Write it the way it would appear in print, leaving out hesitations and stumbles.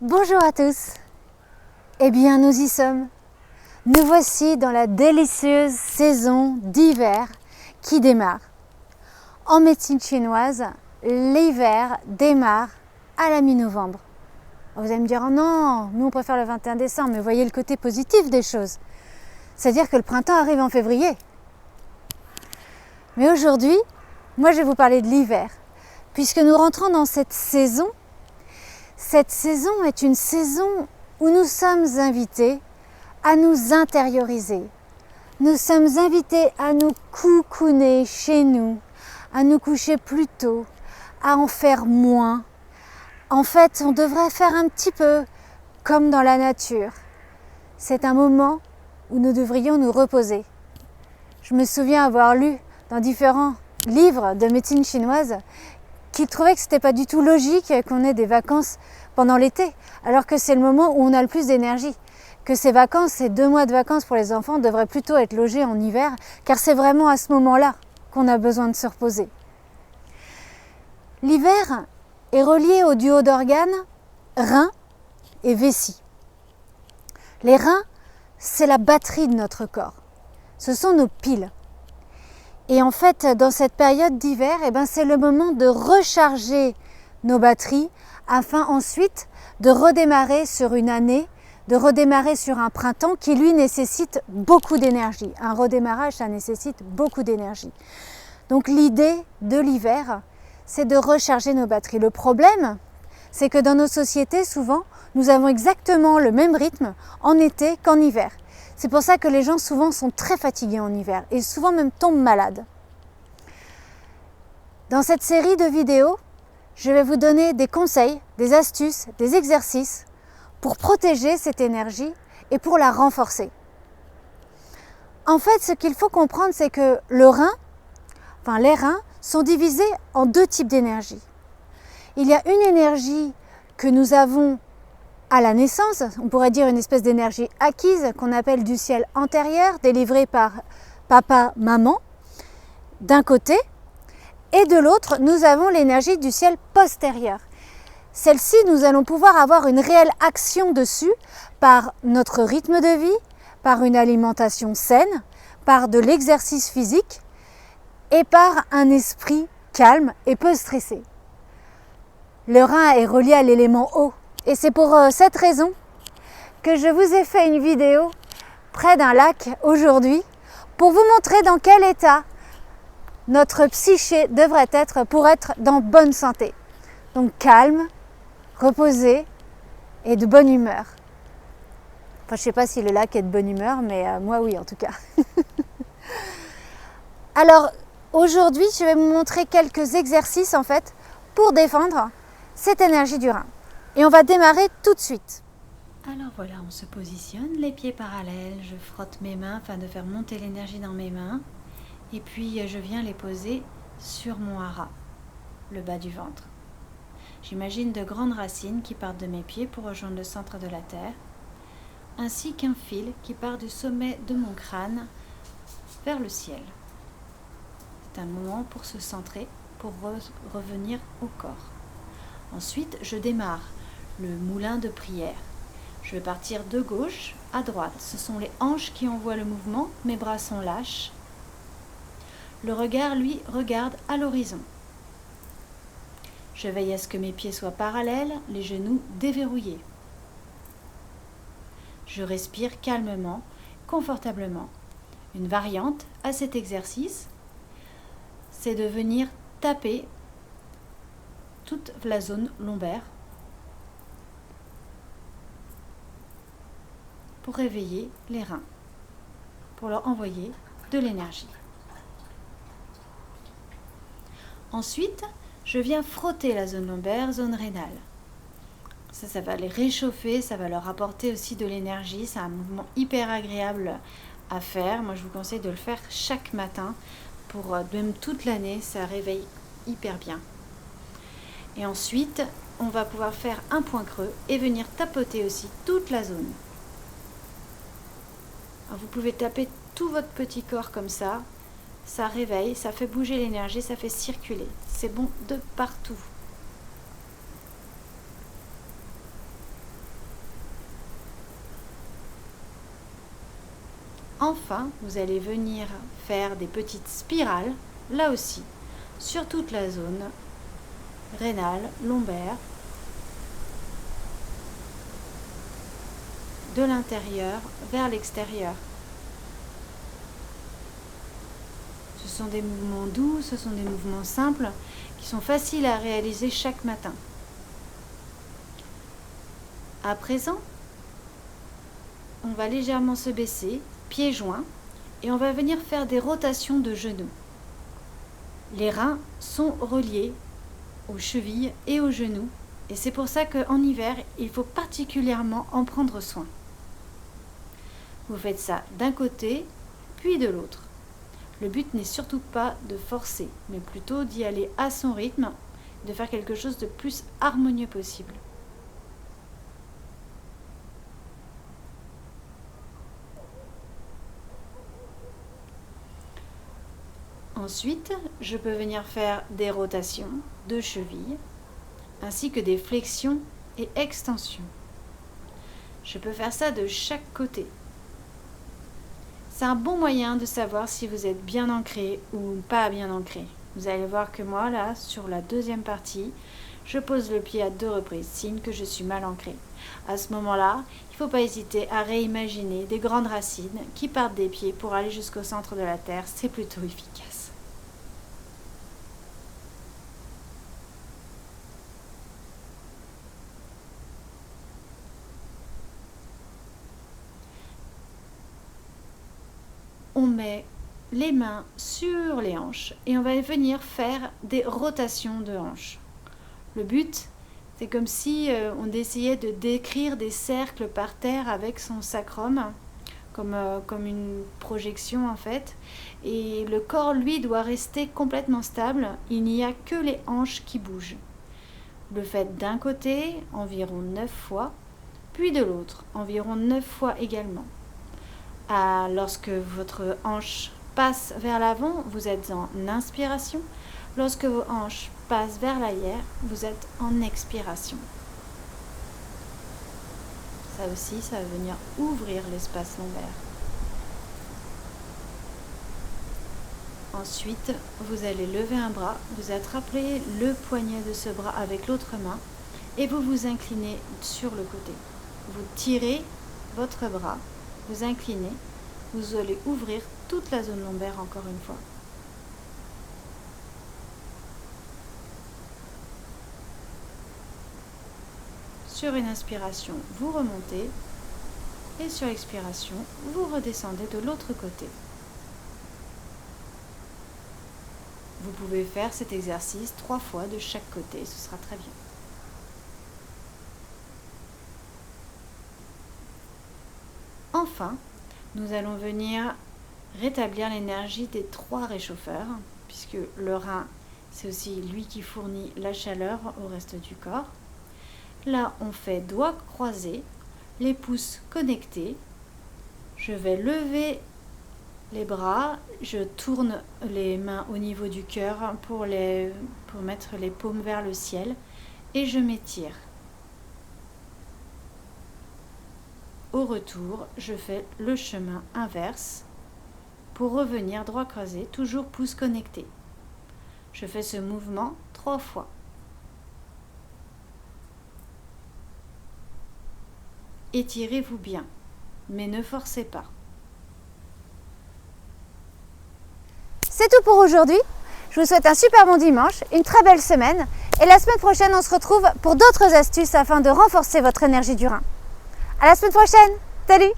Bonjour à tous. Eh bien, nous y sommes. Nous voici dans la délicieuse saison d'hiver qui démarre. En médecine chinoise, l'hiver démarre à la mi-novembre. Vous allez me dire, oh non, nous on préfère le 21 décembre, mais voyez le côté positif des choses. C'est-à-dire que le printemps arrive en février. Mais aujourd'hui, moi je vais vous parler de l'hiver, puisque nous rentrons dans cette saison. Cette saison est une saison où nous sommes invités à nous intérioriser. Nous sommes invités à nous coucouner chez nous, à nous coucher plus tôt, à en faire moins. En fait, on devrait faire un petit peu comme dans la nature. C'est un moment où nous devrions nous reposer. Je me souviens avoir lu dans différents livres de médecine chinoise qu'ils trouvaient que ce n'était pas du tout logique qu'on ait des vacances pendant l'été, alors que c'est le moment où on a le plus d'énergie. Que ces vacances, ces 2 mois de vacances pour les enfants devraient plutôt être logés en hiver, car c'est vraiment à ce moment-là qu'on a besoin de se reposer. L'hiver est relié au duo d'organes rein et vessie. Les reins, c'est la batterie de notre corps. Ce sont nos piles. Et en fait, dans cette période d'hiver, c'est le moment de recharger nos batteries afin ensuite de redémarrer sur une année, de redémarrer sur un printemps qui lui nécessite beaucoup d'énergie. Un redémarrage, ça nécessite beaucoup d'énergie. Donc l'idée de l'hiver, c'est de recharger nos batteries. Le problème, c'est que dans nos sociétés, souvent, nous avons exactement le même rythme en été qu'en hiver. C'est pour ça que les gens souvent sont très fatigués en hiver et souvent même tombent malades. Dans cette série de vidéos, je vais vous donner des conseils, des astuces, des exercices pour protéger cette énergie et pour la renforcer. En fait, ce qu'il faut comprendre, c'est que les reins sont divisés en 2 types d'énergie. Il y a une énergie que nous avons à la naissance, on pourrait dire une espèce d'énergie acquise qu'on appelle du ciel antérieur, délivrée par papa, maman, d'un côté, et de l'autre, nous avons l'énergie du ciel postérieur. Celle-ci, nous allons pouvoir avoir une réelle action dessus par notre rythme de vie, par une alimentation saine, par de l'exercice physique et par un esprit calme et peu stressé. Le rein est relié à l'élément eau. Et c'est pour cette raison que je vous ai fait une vidéo près d'un lac aujourd'hui pour vous montrer dans quel état notre psyché devrait être pour être dans bonne santé. Donc calme, reposé et de bonne humeur. Enfin, je ne sais pas si le lac est de bonne humeur, mais moi oui en tout cas. Alors aujourd'hui, je vais vous montrer quelques exercices en fait pour défendre cette énergie du rein. Et on va démarrer tout de suite. Alors voilà, on se positionne, les pieds parallèles, je frotte mes mains afin de faire monter l'énergie dans mes mains. Et puis je viens les poser sur mon hara, le bas du ventre. J'imagine de grandes racines qui partent de mes pieds pour rejoindre le centre de la terre, ainsi qu'un fil qui part du sommet de mon crâne vers le ciel. C'est un moment pour se centrer, pour revenir au corps. Ensuite, je démarre le moulin de prière. Je vais partir de gauche à droite. Ce sont les hanches qui envoient le mouvement. Mes bras sont lâches. Le regard, lui, regarde à l'horizon. Je veille à ce que mes pieds soient parallèles, les genoux déverrouillés. Je respire calmement, confortablement. Une variante à cet exercice, c'est de venir taper toute la zone lombaire pour réveiller les reins, pour leur envoyer de l'énergie. Ensuite, je viens frotter la zone lombaire, zone rénale. Ça va les réchauffer, ça va leur apporter aussi de l'énergie. C'est un mouvement hyper agréable à faire. Moi, je vous conseille de le faire chaque matin pour même toute l'année. Ça réveille hyper bien. Et ensuite, on va pouvoir faire un point creux et venir tapoter aussi toute la zone. Alors, vous pouvez taper tout votre petit corps comme ça. Ça réveille, ça fait bouger l'énergie, ça fait circuler. C'est bon de partout. Enfin, vous allez venir faire des petites spirales, là aussi, sur toute la zone rénale, lombaire, de l'intérieur vers l'extérieur. Ce sont des mouvements doux, ce sont des mouvements simples qui sont faciles à réaliser chaque matin. À présent, on va légèrement se baisser, pieds joints, et on va venir faire des rotations de genoux. Les reins sont reliés aux chevilles et aux genoux, et c'est pour ça qu'en hiver, il faut particulièrement en prendre soin. Vous faites ça d'un côté, puis de l'autre. Le but n'est surtout pas de forcer, mais plutôt d'y aller à son rythme, de faire quelque chose de plus harmonieux possible. Ensuite, je peux venir faire des rotations de cheville, ainsi que des flexions et extensions. Je peux faire ça de chaque côté. C'est un bon moyen de savoir si vous êtes bien ancré ou pas bien ancré. Vous allez voir que moi, là, sur la deuxième partie, je pose le pied à 2 reprises, signe que je suis mal ancré. À ce moment-là, il ne faut pas hésiter à réimaginer des grandes racines qui partent des pieds pour aller jusqu'au centre de la terre. C'est plutôt efficace. On met les mains sur les hanches et on va venir faire des rotations de hanches. Le but, c'est comme si on essayait de décrire des cercles par terre avec son sacrum, comme une projection en fait. Et le corps, lui, doit rester complètement stable. Il n'y a que les hanches qui bougent. Le faites d'un côté, environ 9 fois, puis de l'autre, environ 9 fois également. Lorsque votre hanche passe vers l'avant, vous êtes en inspiration. Lorsque vos hanches passent vers l'arrière, vous êtes en expiration. Ça aussi, ça va venir ouvrir l'espace lombaire. Ensuite, vous allez lever un bras, vous attrapez le poignet de ce bras avec l'autre main et vous vous inclinez sur le côté. Vous tirez votre bras, vous inclinez, vous allez ouvrir toute la zone lombaire encore une fois. Sur une inspiration, vous remontez et sur l'expiration, vous redescendez de l'autre côté. Vous pouvez faire cet exercice 3 fois de chaque côté, ce sera très bien. Enfin, nous allons venir rétablir l'énergie des 3 réchauffeurs, puisque le rein, c'est aussi lui qui fournit la chaleur au reste du corps. Là, on fait doigts croisés, les pouces connectés. Je vais lever les bras, je tourne les mains au niveau du cœur pour mettre les paumes vers le ciel et je m'étire. Au retour, je fais le chemin inverse pour revenir droit croisé, toujours pouces connectés. Je fais ce mouvement 3 fois. Étirez-vous bien, mais ne forcez pas. C'est tout pour aujourd'hui. Je vous souhaite un super bon dimanche, une très belle semaine. Et la semaine prochaine, on se retrouve pour d'autres astuces afin de renforcer votre énergie du rein. À la semaine prochaine. Salut!